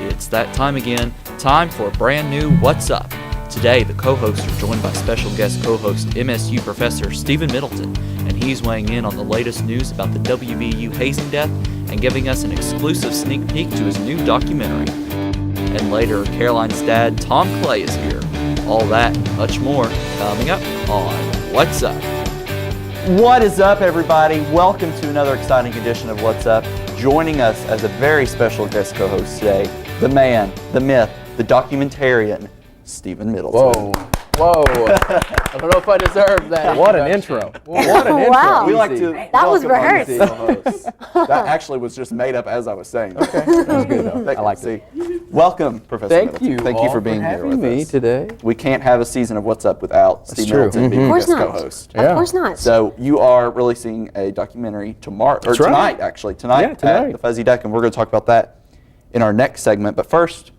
It's that time again, time for a brand new What's Up. Today, the co-hosts are joined by special guest co-host MSU professor Stephen Middleton, and he's weighing in on the latest news about the WVU hazing death and giving us an exclusive sneak peek to his new documentary. And later, Caroline's dad, Tom Clay, is here. All that and much more coming up on What's Up. What is up, everybody? Welcome to another exciting edition of What's Up. Joining us as a very special guest co-host today, the man, the myth, the documentarian, Stephen Middleton. Whoa. I don't know if I deserve that. What an intro. What an intro. Wow. We like to That was welcome rehearsed. our co-hosts. That actually was just made up as I was saying. Okay, That was good though. I like it. Welcome, Professor Thank Middleton. you. Thank you all for being here having with me us today. We can't have a season of What's Up without Steve true. Middleton being Of a course guest not. co-host. Yeah. Of course not. So you are releasing a documentary tomorrow, or That's right. tonight actually, tonight Yeah, tonight. at the Fuzzy Duck, and we're going to talk about that in our next segment. But first,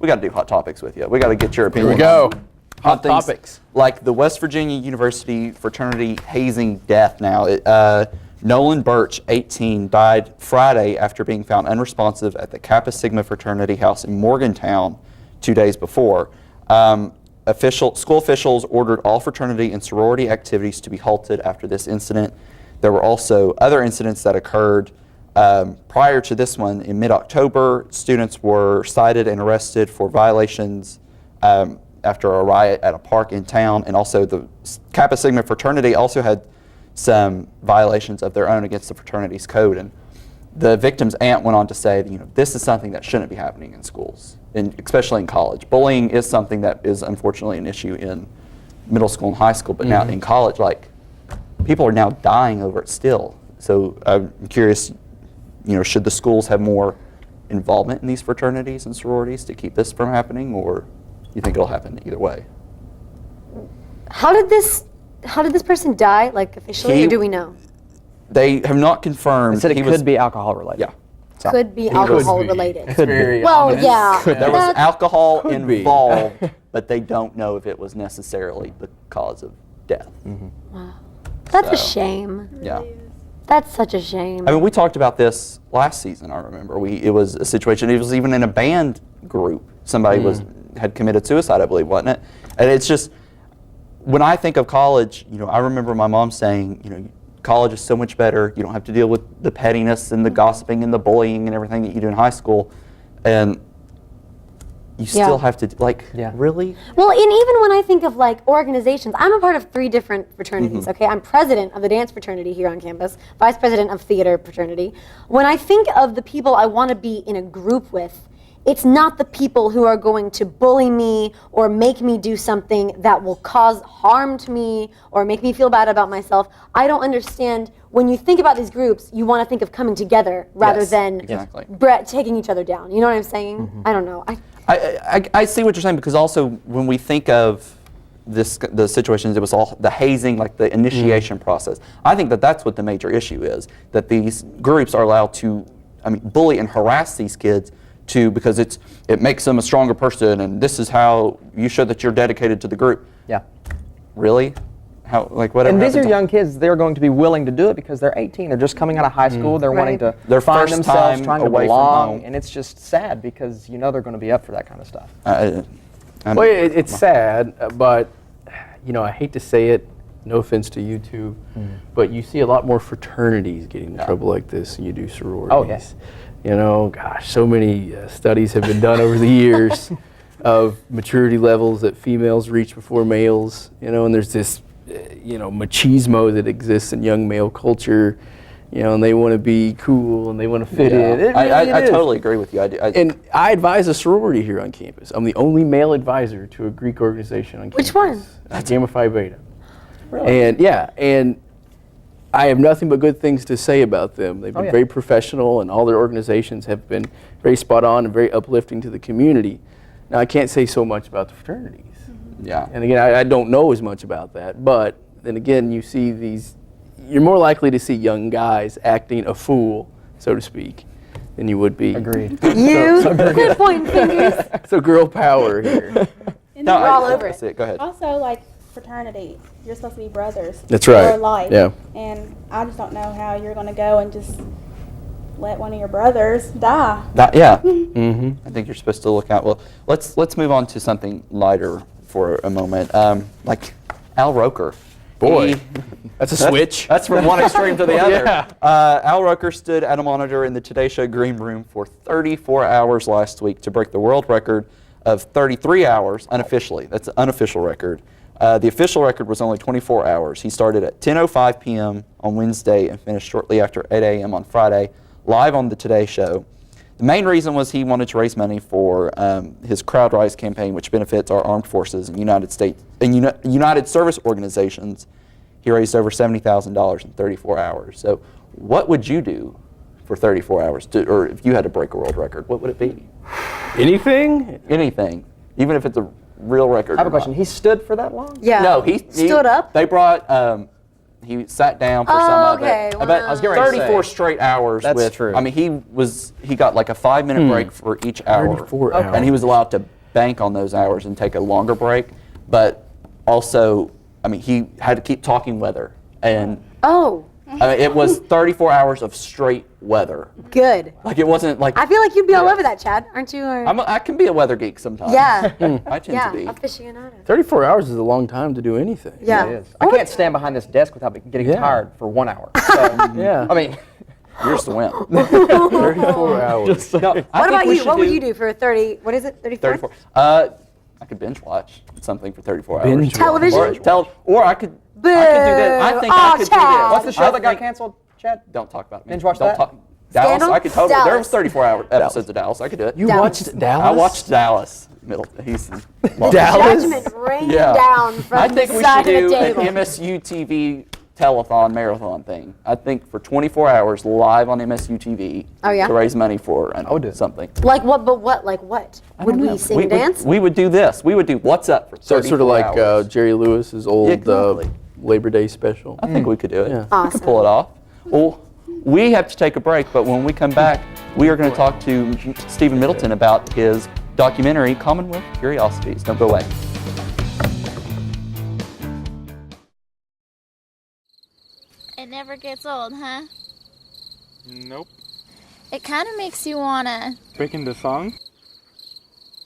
we got to do hot topics with you. We got to get your opinion. Here we go. on Hot things topics. like the West Virginia University fraternity hazing death. Now, Nolan Birch, 18, died Friday after being found unresponsive at the Kappa Sigma fraternity house in Morgantown 2 days before. School officials ordered all fraternity and sorority activities to be halted after this incident. There were also other incidents that occurred prior to this one. In mid-October, students were cited and arrested for violations after a riot at a park in town, and also the Kappa Sigma fraternity also had some violations of their own against the fraternity's code. And the victim's aunt went on to say, this is something that shouldn't be happening in schools, and especially in college. Bullying is something that is unfortunately an issue in middle school and high school, but now in college, people are now dying over it still. So I'm curious, should the schools have more involvement in these fraternities and sororities to keep this from happening, or you think it'll happen either way? How did this person die, officially, or do we know? They have not confirmed. They said it could be alcohol related. Yeah. So, Could be alcohol related. Could be. Very Well, honest. yeah. There was alcohol Could be. involved, but they don't know if it was necessarily the cause of death. That's a So, shame. Yeah. That's such a shame. I mean, we talked about this last season, I remember. It was a situation, it was even in a band group. Somebody had committed suicide, I believe, wasn't it? And it's just, when I think of college, I remember my mom saying, college is so much better. You don't have to deal with the pettiness and the gossiping and the bullying and everything that you do in high school. And you still have to, really? Well, and even when I think of organizations, I'm a part of 3 different fraternities, okay? I'm president of the dance fraternity here on campus, vice president of theater fraternity. When I think of the people I want to be in a group with, it's not the people who are going to bully me or make me do something that will cause harm to me or make me feel bad about myself. I don't understand. When you think about these groups, you want to think of coming together rather Yes, than exactly. taking each other down. You know what I'm saying? I don't know. I see what you're saying, because also when we think of the situations, it was all the hazing, the initiation process. I think that's what the major issue is, that these groups are allowed to, bully and harass these kids because it makes them a stronger person, and this is how you show that you're dedicated to the group. Yeah. Really? How, whatever. And these are happens- young kids. They're going to be willing to do it because they're 18. They're just coming out of high school. They're wanting to Their find first themselves, time trying to away from belong. home. And it's just sad because they're going to be up for that kind of stuff. Well, it's sad, but I hate to say it. No offense to you two, but you see a lot more fraternities getting in trouble like this than you do sororities. Oh, yes. Gosh, so many studies have been done over the years of maturity levels that females reach before males. And there's this, machismo that exists in young male culture. And they want to be cool and they want to fit in. It I really is. totally agree with you. And I advise a sorority here on campus. I'm the only male advisor to a Greek organization on campus. Which one? Gamma Phi Beta. Really? And I have nothing but good things to say about them. They've been very professional, and all their organizations have been very spot on and very uplifting to the community. Now, I can't say so much about the fraternities. Yeah. And again, I don't know as much about that. But then again, you see you're more likely to see young guys acting a fool, so to speak, than you would be. Agreed. Quit pointing fingers. So girl power here. No, We're all over it. Go ahead. Also, fraternity, you're supposed to be brothers. That's right. For life. Yeah. And I just don't know how you're going to go and just let one of your brothers die. Yeah. I think you're supposed to look out. Well, let's move on to something lighter for a moment. Like Al Roker. Boy, that's a switch. That's from one extreme to the other. Yeah. Al Roker stood at a monitor in the Today Show green room for 34 hours last week to break the world record of 33 hours unofficially. That's an unofficial record. The official record was only 24 hours. He started at 10:05 p.m. on Wednesday and finished shortly after 8 a.m. on Friday, live on the Today Show. The main reason was he wanted to raise money for his CrowdRise campaign, which benefits our armed forces and United Service Organizations. He raised over $70,000 in 34 hours. So what would you do for 34 hours? Or if you had to break a world record, what would it be? Anything? Anything, even if it's a real record. I have a question. He stood for that long? Yeah. No, he stood up. They brought. He sat down for some of okay. it. Wow. About I was getting ready to 34 say, straight hours. that's with, true. I mean, he got like a 5-minute break for each hour. 34 hours. And he was allowed to bank on those hours and take a longer break. But also, I mean, he had to keep talking weather. And Oh, I mean, it was 34 hours of straight weather. good. Like, it wasn't like. I feel like you'd be all Yeah. over that, Chad, aren't you? Or, I can be a weather geek sometimes. yeah. I tend Yeah, to be. aficionado. 34 hours is a long time to do anything. Yeah. It is. I can't stand behind this desk without getting Yeah. tired for 1 hour. So, Yeah. I mean, Yours to win. 34 hours. No, What about you? What would you do for 30? What is it? 34? 34. I could binge watch something for 34 Binge hours. Television? Or I could. Boo. I could do this. I think I Oh, could do Chad. this. what's the show I that got think- canceled, Chad? Don't talk about me. Binge watch Don't that? talk. Dallas. Scandal? I could totally. There Dallas. was 34-hour episodes of Dallas. I could do it. You Dallas. watched Dallas? I watched Dallas. He's Dallas? Judgment rained Yeah. down from I think the we side should of the do an table. MSU TV telethon marathon thing. I think for 24 hours live on MSU TV Oh, yeah? to raise money for would do it. something. Like what? But what? Like what? Would we sing dance? We would do this. We would do What's Up for 34 So it's sort of like hours. Jerry Lewis's old Exactly. Labor Day special. I think we could do it. Yeah. We Awesome. could pull it off. Well, we have to take a break, but when we come back, we are going to talk to Stephen Middleton about his documentary, Commonwealth Curiosities. Don't go away. It never gets old, huh? Nope. It kind of makes you wanna. Breaking the song?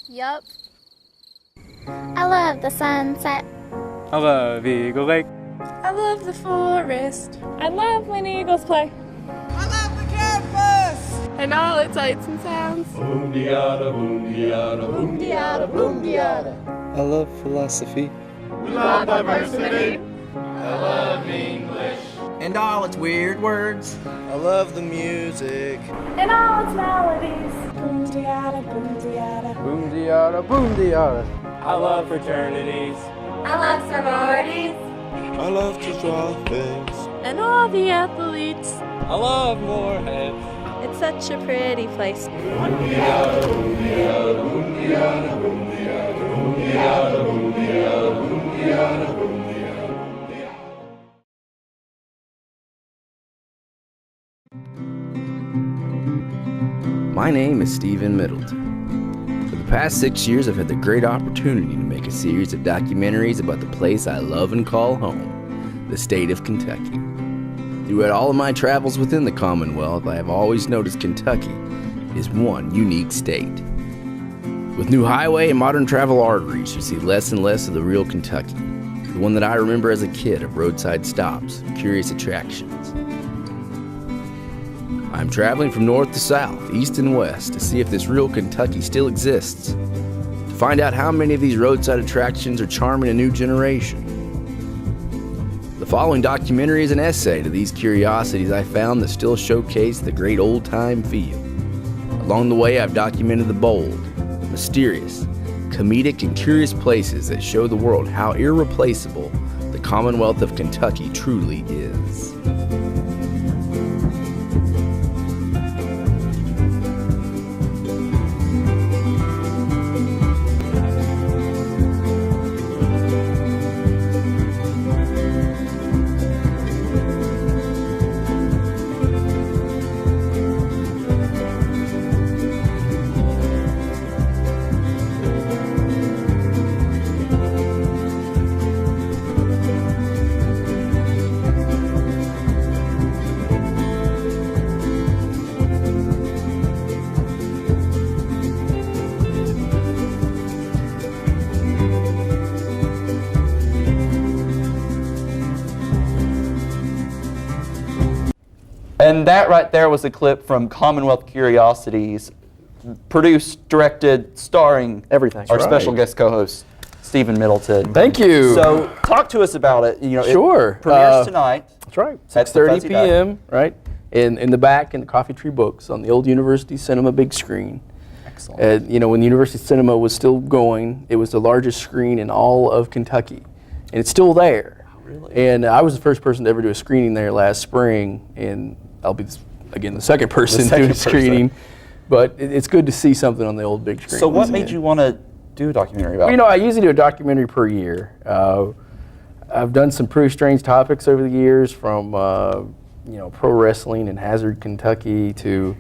Yup. I love the sunset. I love Eagle Lake. I love the forest. I love when eagles play. I love the campus! And all its sights and sounds. I love philosophy. And all its weird words. I love the music. And all its melodies. Boom diada, boom diada. Boom diada, boom diada. I love fraternities. I love sororities. I love to draw things. And all the athletes. I love Moorhead. It's such a pretty place. My name is Stephen Middleton. For the past 6 years, I've had the great opportunity to make a series of documentaries about the place I love and call home, the state of Kentucky. Throughout all of my travels within the Commonwealth, I have always noticed Kentucky is one unique state. With new highway and modern travel arteries, you see less and less of the real Kentucky, the one that I remember as a kid of roadside stops, curious attractions. I'm traveling from north to south, east and west to see if this real Kentucky still exists, to find out how many of these roadside attractions are charming a new generation. The following documentary is an essay to these curiosities I found that still showcase the great old-time feel. Along the way, I've documented the bold, mysterious, comedic, and curious places that show the world how irreplaceable the Commonwealth of Kentucky truly is. And that right there was a clip from Commonwealth Curiosities, produced, directed, starring Everything. our Right. special guest co-host, Stephen Middleton. Thank you. So talk to us about it. You know, Sure. It premieres tonight. That's right. At the 6:30 Fuzzy Duck. p.m. Right in the back in the Coffee Tree Books on the old University Cinema big screen. Excellent. You know, when the University Cinema was still going, it was the largest screen in all of Kentucky, and it's still there. Really? And I was the first person to ever do a screening there last spring, and I'll be again the second person second doing a person. screening. But it's good to see something on the old big screen. So what once made again. you want to do a documentary about Well, you know, I usually do a documentary per year. I've done some pretty strange topics over the years, from you know, pro wrestling in Hazard, Kentucky, to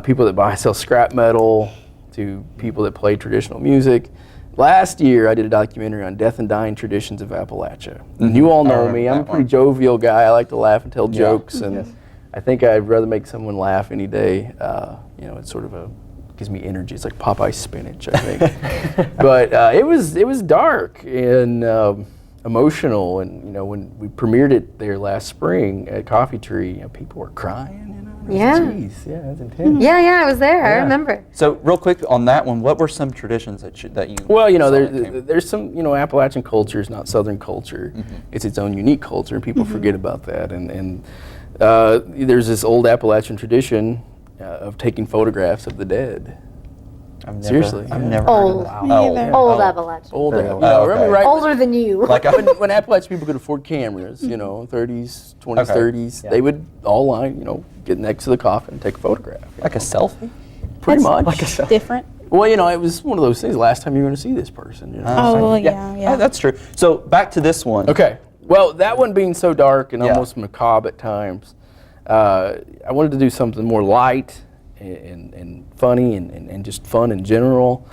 people that buy and sell scrap metal, to people that play traditional music. Last year, I did a documentary on death and dying traditions of Appalachia. And you all know me. I'm a pretty jovial guy. I like to laugh and tell jokes, and I think I'd rather make someone laugh any day. You know, it's sort of gives me energy. It's like Popeye spinach, I think. But it was dark and emotional, and you know, when we premiered it there last spring at Coffee Tree, you know, people were crying. You know, Yeah. Jeez, yeah, that's intense. Yeah, I was there. I Yeah. remember. So real quick on that one, what were some traditions that you? Well, you know, saw that came- there's some, you know, Appalachian culture is not Southern culture. It's its own unique culture, and people forget about that. And there's this old Appalachian tradition of taking photographs of the dead. Seriously, I've yeah. never Old. heard of that. Me either. Old Appalachian. Old, Very you old. know, Oh, remember okay. right? Older than you. Like when Appalachian people could afford cameras, you know, 30s, 20s, Okay. 30s, they would all line, you know, get next to the coffin and take a photograph. like a selfie. Pretty much. Different. Well, you know, it was one of those things. Last time you were going to see this person. You know? Oh, well, yeah. Oh, that's true. So back to this one. Okay. Well, that one being so dark and Yeah. almost macabre at times, I wanted to do something more light and funny and just fun in general.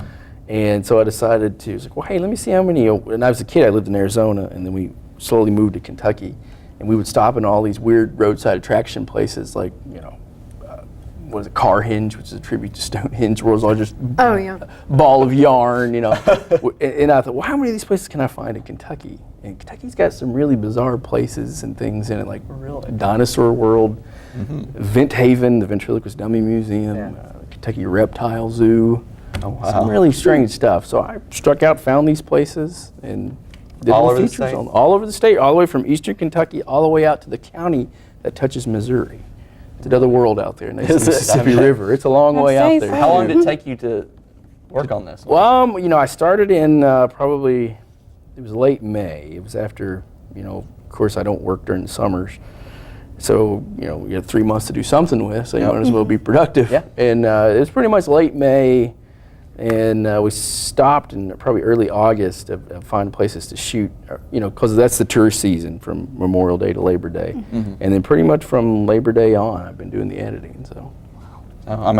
And so I decided to, I was like, well, hey, let me see how many, when I was a kid, I lived in Arizona, and then we slowly moved to Kentucky. And we would stop in all these weird roadside attraction places, like, you know, what is it, Carhenge, which is a tribute to Stonehenge, where it was all just Oh, yeah. ball of yarn, you know. And I thought, well, how many of these places can I find in Kentucky? And Kentucky's got some really bizarre places and things in it, like Dinosaur World, Vent Haven, the Ventriloquist Dummy Museum, Kentucky Reptile Zoo. Oh, wow. Some really strange stuff. So I struck out, found these places, and did All little over the features state? on all over the state, all the way from eastern Kentucky all the way out to the county that touches Missouri. It's another world out there next to the Is it? Mississippi River. It's a long I'd way out say there. so. How long did it take you to work on this one? Well, you know, I started in probably, it was late May. It was after, you know, of course I don't work during the summers. So, you know, you have 3 months to do something with, so you might as well be productive. Yeah. And it was pretty much late May, and we stopped in probably early August of finding places to shoot, you know, because that's the tourist season from Memorial Day to Labor Day. And then pretty much from Labor Day on, I've been doing the editing, so. I'm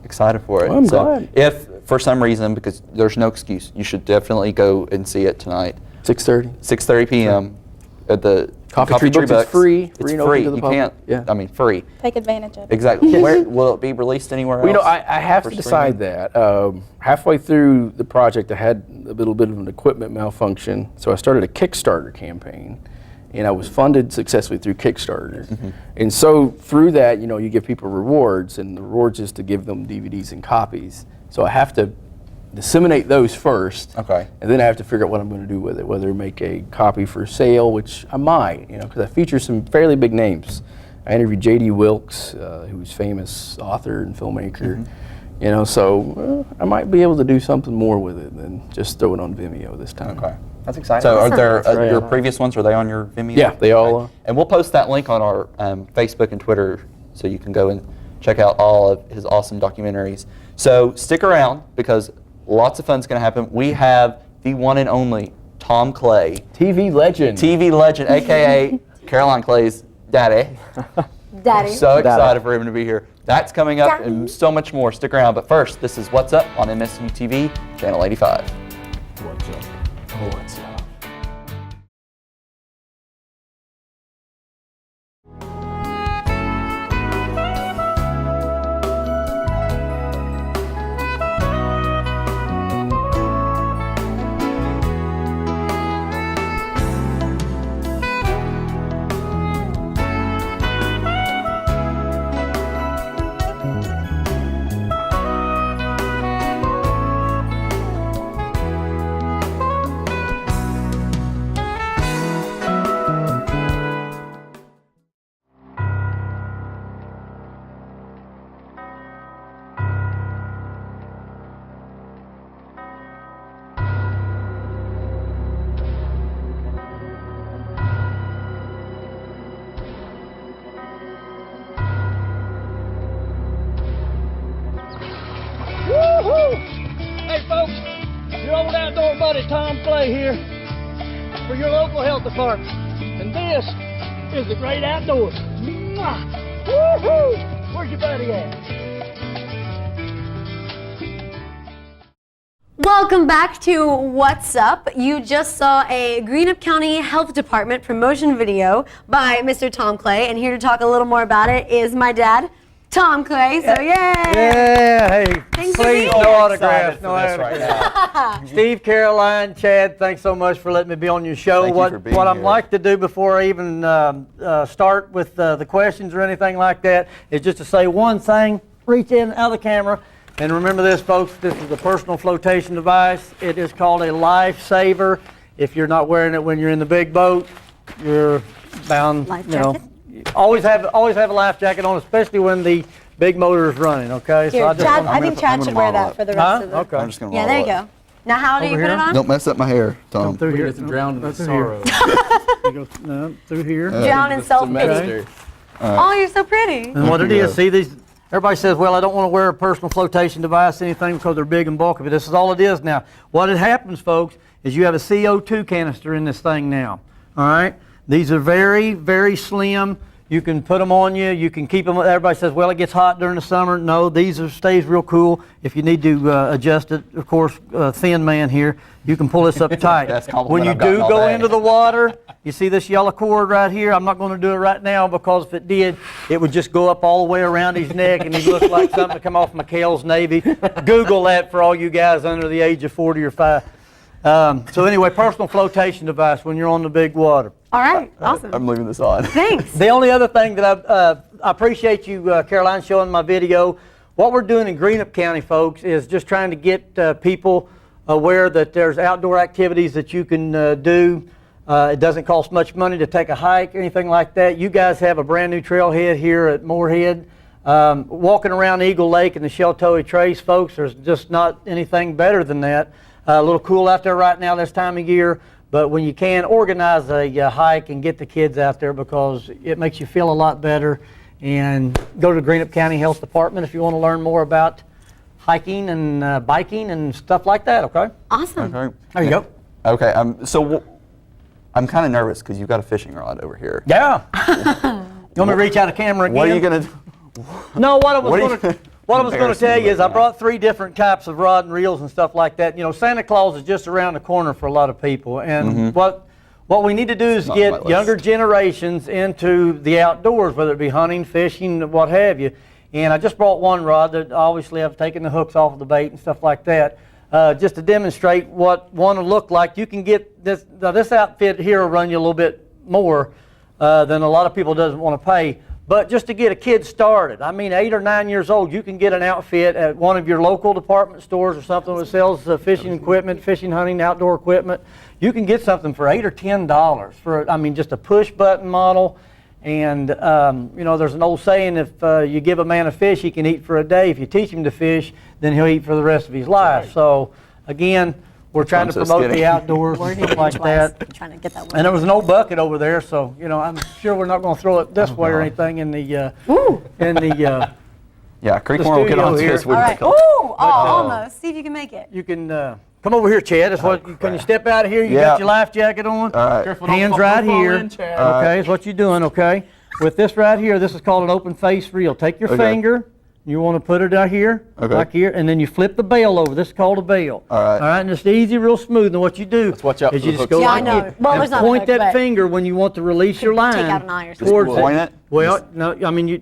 excited for it. Well, I'm So glad. if for some reason, because there's no excuse, you should definitely go and see it tonight, 6:30. 6:30 p.m. at the Coffee Tree Books. It's free. It's Free and open free. to the You public. can't. Yeah. I mean, free. Take advantage of it. Exactly. Where will it be released anywhere else? Well, you know, I have for to decide streaming? that. Halfway through the project, I had a little bit of an equipment malfunction, so I started a Kickstarter campaign, and I was funded successfully through Kickstarter. And so through that, you know, you give people rewards, and the rewards is to give them DVDs and copies. So I have to disseminate those first, Okay. and then I have to figure out what I'm going to do with it, whether make a copy for sale, which I might, you know, because I feature some fairly big names. I interviewed J.D. Wilkes, who's famous author and filmmaker, you know, so I might be able to do something more with it than just throw it on Vimeo this time. Okay. That's exciting. So are there That's right. your previous ones? Are they on your Vimeo? Yeah, they all And we'll post that link on our Facebook and Twitter, so you can go and check out all of his awesome documentaries. So stick around, because lots of fun's going to happen. We have the one and only Tom Clay, TV legend. TV legend, aka Caroline Clay's daddy. Daddy. So excited for him to be here. That's coming up and so much more. Stick around. But first, this is What's Up on MSU TV, Channel 85. What's up? Oh, what's up? everybody, Tom Clay here for your local health department. And this is the great outdoors. Mwah! Woohoo! Where's your buddy at? Welcome back to What's Up. You just saw a Greenup County Health Department promotion video by Mr. Tom Clay, and here to talk a little more about it is my dad, Tom Clay. So yay! Yeah, hey, Thanks for please, being no here. autographs, no autographs. Steve, Caroline, Chad, thanks so much for letting me be on your show. Thank you for being What I'd here. like to do before I even start with the questions or anything like that is just to say one thing, reach in out of the camera, and remember this, folks, this is a personal flotation device. It is called a lifesaver. If you're not wearing it when you're in the big boat, you're bound, Life you know. jacket? Always have a life jacket on, especially when the big motor is running, okay? Here, Chad, wanna- I think Chad should wear that for the rest of the... Okay. I'm just gonna Yeah, there you go. Now how do you Over put it here? on? Don't mess up my hair, Tom. Through here. drowned in the Through here. sorrow. You go, no, through here. Drown in self-pity. Semester. Oh, you're so pretty. And what it is, see these, everybody says, well, I don't want to wear a personal flotation device, anything, because they're big and bulky, but this is all it is now. What it happens, folks, is you have a CO2 canister in this thing now, all right? These are very, very slim. You can put them on you. You can keep them. Everybody says, well, it gets hot during the summer. No, stays real cool. If you need to adjust it, of course, thin man here, you can pull this up tight. That's a compliment When you I've gotten do all go day. into the water, you see this yellow cord right here? I'm not going to do it right now because if it did, it would just go up all the way around his neck and he'd look like something to come off McHale's Navy. Google that for all you guys under the age of 40 or 5. So anyway, personal flotation device when you're on the big water. All right, awesome. I'm leaving this on. Thanks. The only other thing that I appreciate you, Caroline, showing my video. What we're doing in Greenup County, folks, is just trying to get people aware that there's outdoor activities that you can do. It doesn't cost much money to take a hike or anything like that. You guys have a brand new trailhead here at Moorhead. Walking around Eagle Lake and the Sheltoe Trace, folks, there's just not anything better than that. A little cool out there right now this time of year. But when you can, organize a hike and get the kids out there because it makes you feel a lot better. And go to the Greenup County Health Department if you want to learn more about hiking and biking and stuff like that, okay? Awesome. Okay. There you go. Okay, so I'm kind of nervous because you've got a fishing rod over here. Yeah. You want me to reach out a camera again? What are you going to do? No, what I was going to Embarrassing tell you is right I now. brought 3 different types of rod and reels and stuff like that. You know, Santa Claus is just around the corner for a lot of people. And what we need to do is Not on my get younger list. generations into the outdoors, whether it be hunting, fishing, what have you. And I just brought one rod that obviously I've taken the hooks off of the bait and stuff like that. Just to demonstrate what one will look like. You can get this, now this outfit here will run you a little bit more than a lot of people doesn't want to pay. But just to get a kid started, I mean 8 or 9 years old, you can get an outfit at one of your local department stores or something that sells fishing equipment, fishing, hunting, outdoor equipment. You can get something for $8 or $10 for, I mean, just a push button model. And, you know, there's an old saying, if you give a man a fish, he can eat for a day. If you teach him to fish, then he'll eat for the rest of his life. So, again, we're trying to so promote skinny. the outdoors and stuff like that. I'm trying to get that one. And there was an old bucket over there, so, you know, I'm sure we're not going to throw it this way or anything in the, Yeah, Creekmore will get studio on to here. this. All right. Ooh, almost. See if you can make it. you can come over here, Chad. That's what. Can you step out of here? You got Yeah. your life jacket on. All right. Careful, don't Hands fall- right don't fall here. in, Chad. Okay, is what you're doing. Okay. With this right here, this is called an open face reel. Take your Okay. finger. You want to put it out here, Okay. like here, and then you flip the bail over. This is called a bail. All right. All right, and it's easy, real smooth. And what you do watch out is for you the just hooks. go Yeah, I like know. this Well, and there's not a point hook, that but- finger when you want to release your line. Take out an eye or something. towards point it? Well, no, I mean,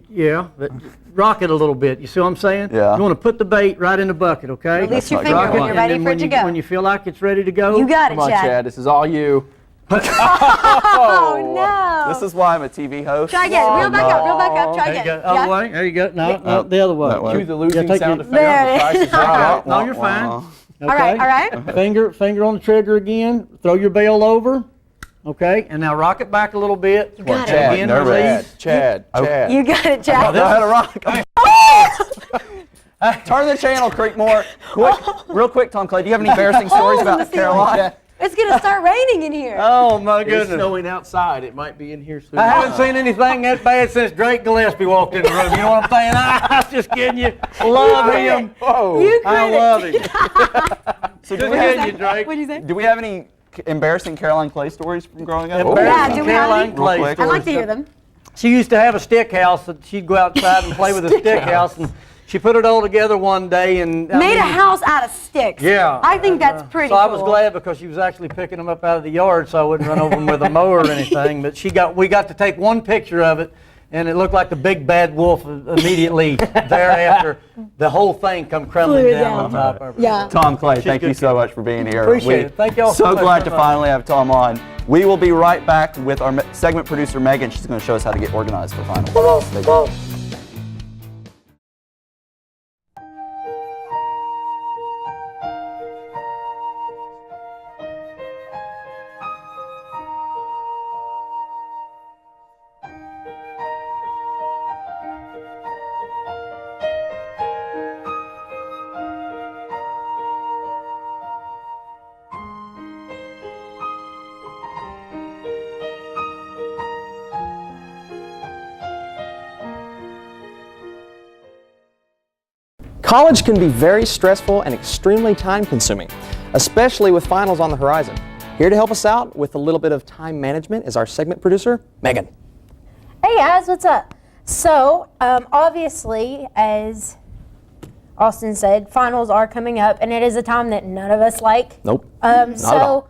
but rock it a little bit. You see what I'm saying? Yeah. You want to put the bait right in the bucket, okay? Release your not finger good. when Rock you're it, ready And for then it to go. when you feel like it's ready to go, You got it, Come on, Chad. Chad. This is all you. Oh, no. This is why I'm a TV host. Try again. Reel back up. Reel back up. Try there you again. go. Other way. There you go. No, no, the other way. that way. Cue the losing take sound your- effect. There it Price is. is Right. No, you're fine. Wah. Okay. All right, all right. Finger on the trigger again. Throw your bail over. Okay, and now rock it back a little bit. got it. Chad, Again, nervous. release. Chad. You got it, Chad. Know how to rock. Turn the channel, Creekmore. Quick, real quick, Tom Clay. Do you have any embarrassing stories about Caroline? It's going to start raining in here. Oh, my It's goodness. snowing outside. It might be in here soon. I haven't seen anything that bad since Drake Gillespie walked in the room. You know what I'm saying? I'm just kidding you. Love him. Whoa. You I quit love it. him. So Just kidding you, Drake. What'd you say? do we have any embarrassing Caroline Clay stories from growing up? Embarrassing Yeah, do we have Caroline any? Clay Real quick. I'd like to stories. hear them. She used to have a stick house that she'd go outside and play with a stick house, and she put it all together one day and Made a house out of sticks. Yeah. I think that's pretty So cool. I was glad because she was actually picking them up out of the yard, so I wouldn't run over them with a mower or anything. But we got to take one picture of it, and it looked like the big bad wolf immediately thereafter. The whole thing come crumbling Flew down on down. top of her. Yeah. Tom Clay, She's thank you good so much for being here. Appreciate it. Thank y'all so much. glad to finally have Tom on. We will be right back with our segment producer, Megan. She's going to show us how to get organized for finals. Stay tuned. College can be very stressful and extremely time-consuming, especially with finals on the horizon. Here to help us out with a little bit of time management is our segment producer, Megan. Hey guys, what's up? So, obviously, as Austin said, finals are coming up, and it is a time that none of us like. Nope. Not at all.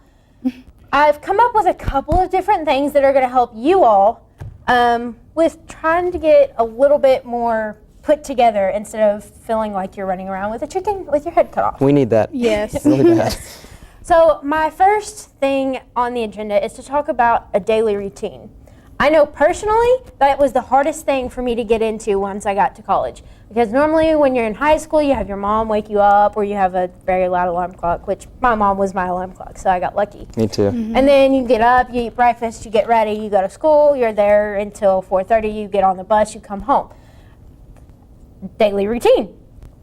I've come up with a couple of different things that are going to help you all with trying to get a little bit more put together instead of feeling like you're running around with a chicken with your head cut off. We need that. Yes. Really bad. So my first thing on the agenda is to talk about a daily routine. I know personally that was the hardest thing for me to get into once I got to college. Because normally when you're in high school, you have your mom wake you up or you have a very loud alarm clock, which my mom was my alarm clock, so I got lucky. Me too. And then you get up, you eat breakfast, you get ready, you go to school, you're there until 4:30, you get on the bus, you come home. Daily routine.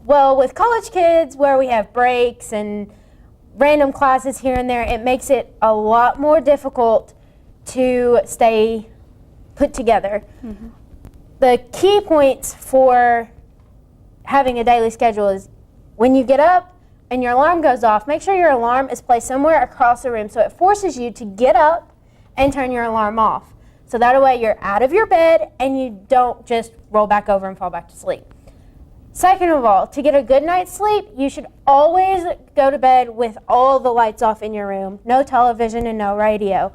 Well, with college kids where we have breaks and random classes here and there, it makes it a lot more difficult to stay put together. The key points for having a daily schedule is when you get up and your alarm goes off, make sure your alarm is placed somewhere across the room so it forces you to get up and turn your alarm off. So that way you're out of your bed and you don't just roll back over and fall back to sleep. Second of all, to get a good night's sleep, you should always go to bed with all the lights off in your room, no television and no radio.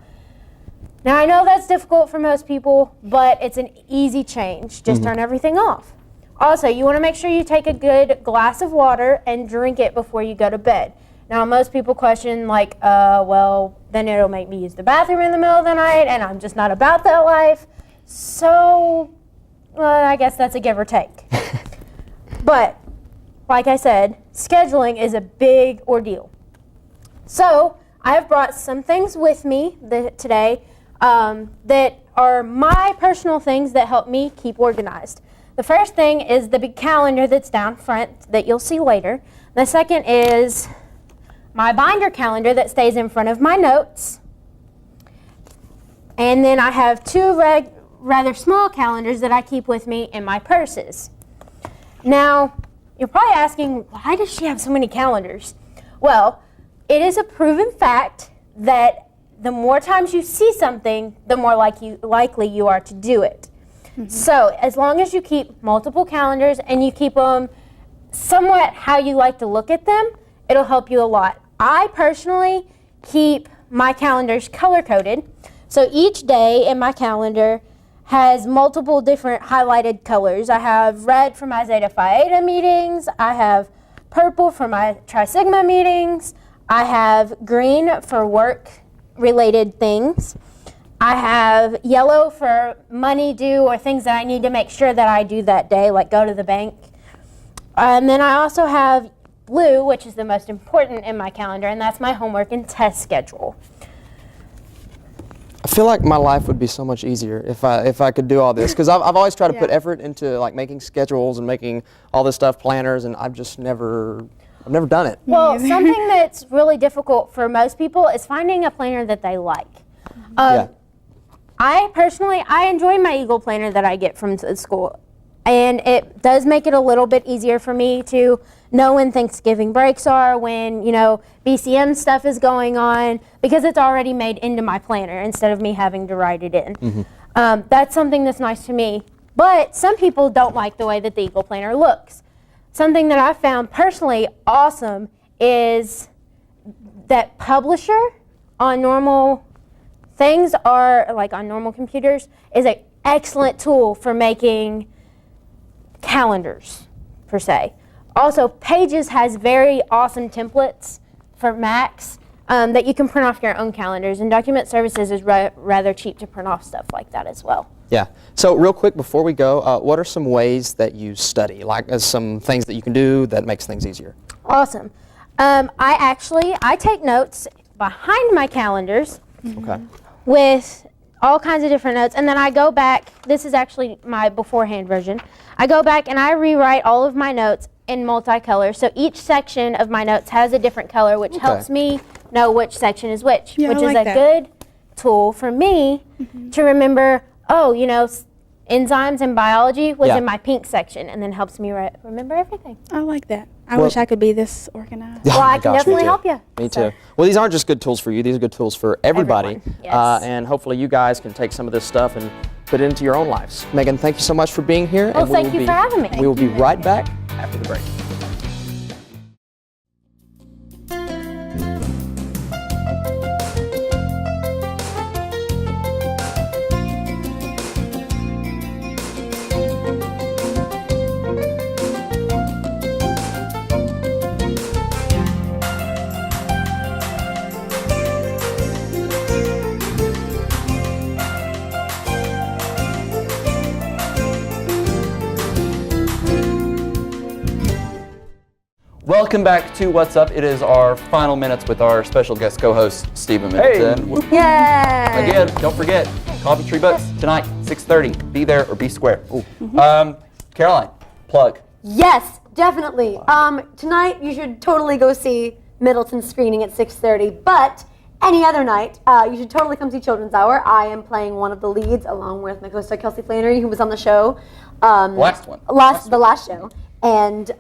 Now I know that's difficult for most people, but it's an easy change. Just turn everything off. Also, you want to make sure you take a good glass of water and drink it before you go to bed. Now most people question like, well, then it'll make me use the bathroom in the middle of the night and I'm just not about that life. So, well, I guess that's a give or take. But, like I said, scheduling is a big ordeal. So, I have brought some things with me today that are my personal things that help me keep organized. The first thing is the big calendar that's down front that you'll see later. The second is my binder calendar that stays in front of my notes. And then I have two rather small calendars that I keep with me in my purses. Now, you're probably asking, why does she have so many calendars? Well, it is a proven fact that the more times you see something, the more likely you are to do it. So, as long as you keep multiple calendars and you keep them somewhat how you like to look at them, it'll help you a lot. I personally keep my calendars color-coded. So each day in my calendar has multiple different highlighted colors. I have red for my Zeta Phi Eta meetings. I have purple for my Tri Sigma meetings. I have green for work-related things. I have yellow for money due or things that I need to make sure that I do that day, like go to the bank. And then I also have blue, which is the most important in my calendar, and that's my homework and test schedule. I feel like my life would be so much easier if I could do all this, because I've always tried to put effort into like making schedules and making all this stuff, planners, and I've just never I've never done it. Well, something that's really difficult for most people is finding a planner that they like. Yeah. I personally, I enjoy my Eagle planner that I get from the school. And it does make it a little bit easier for me to know when Thanksgiving breaks are, when, you know, BCM stuff is going on, because it's already made into my planner instead of me having to write it in. That's something that's nice to me. But some people don't like the way that the Eagle planner looks. Something that I found personally awesome is that Publisher on normal things are, like on normal computers, is an excellent tool for making calendars, per se. Also, Pages has very awesome templates for Macs that you can print off your own calendars, and Document Services is rather cheap to print off stuff like that as well. Yeah. So real quick before we go, what are some ways that you study? Like some things that you can do that makes things easier? Awesome. I take notes behind my calendars Okay. with all kinds of different notes, and then I go back. This is actually my beforehand version. I go back and I rewrite all of my notes in multicolor, so each section of my notes has a different color, which helps me know which section is which, Yeah, which I is like a that. good tool for me to remember, oh, you know, enzymes and biology was in my pink section, and then helps me remember everything. I like that. I wish I could be this organized. Well, I can gosh, me definitely too. help you. Me too. Well, these aren't just good tools for you. These are good tools for everybody. Everyone, yes. And hopefully you guys can take some of this stuff and put it into your own lives. Megan, thank you so much for being here. Well, and thank you for having me. We will be right back after the break. Welcome back to What's Up. It is our final minutes with our special guest co-host, Stephen Middleton. Yay! Again, don't forget, Coffee Tree Books tonight, 6:30. Be there or be square. Caroline, plug. Yes, definitely. Tonight you should totally go see Middleton's screening at 6:30, but any other night, you should totally come see Children's Hour. I am playing one of the leads along with my co-star Kelsey Flannery, who was on the show. The last show. And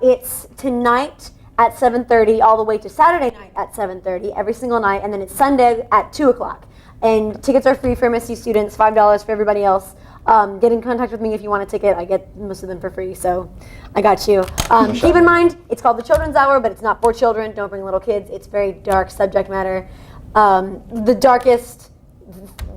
it's tonight at 7:30 all the way to Saturday night at 7:30 every single night, and then it's Sunday at 2 o'clock. And tickets are free for MSU students, $5 for everybody else. Get in contact with me if you want a ticket. I get most of them for free, so I got you. Keep in mind, it's called the Children's Hour, but it's not for children. Don't bring little kids. It's very dark subject matter. The darkest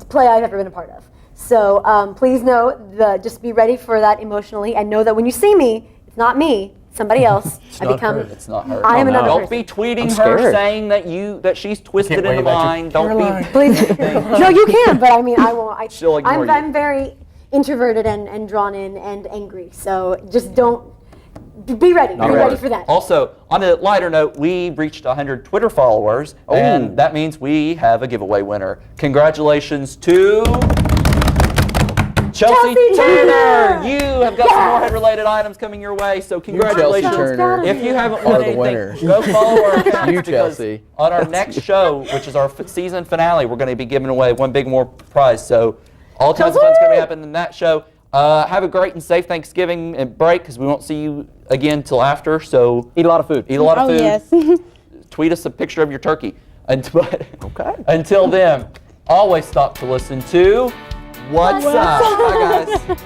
play I've ever been a part of. So please know, just be ready for that emotionally, and know that when you see me, it's not me, somebody else. It's not her. It's not her. I am another Don't person. be tweeting her saying that she's twisted in the mind. Don't be. Please. No, you can, but I mean, I won't. She'll ignore you. I'm very introverted and drawn in and angry, so just don't. Be ready. Be ready for that. Also, on a lighter note, we reached 100 Twitter followers, and that means we have a giveaway winner. Congratulations to Chelsea Turner! You have got some more head-related items coming your way, so congratulations. Chelsea Turner If you haven't are won the anything, winner. go follow our account. You, because Chelsea. on our next show, which is our season finale, we're going to be giving away one big more prize. So all kinds of fun's going to happen in that show. Have a great and safe Thanksgiving and break, because we won't see you again till after. So eat a lot of food. Eat a lot of food. Yes. Tweet us a picture of your turkey. Until then, always stop to listen to What's Up? Bye, guys.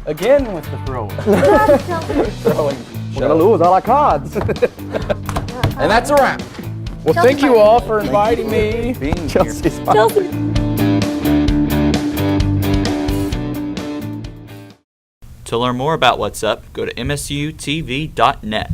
Again with the throwing. Throwing. We're going to lose all our cards. And that's a wrap. Well, thank you all for inviting me. Being Chelsea's To learn more about What's Up, go to msutv.net.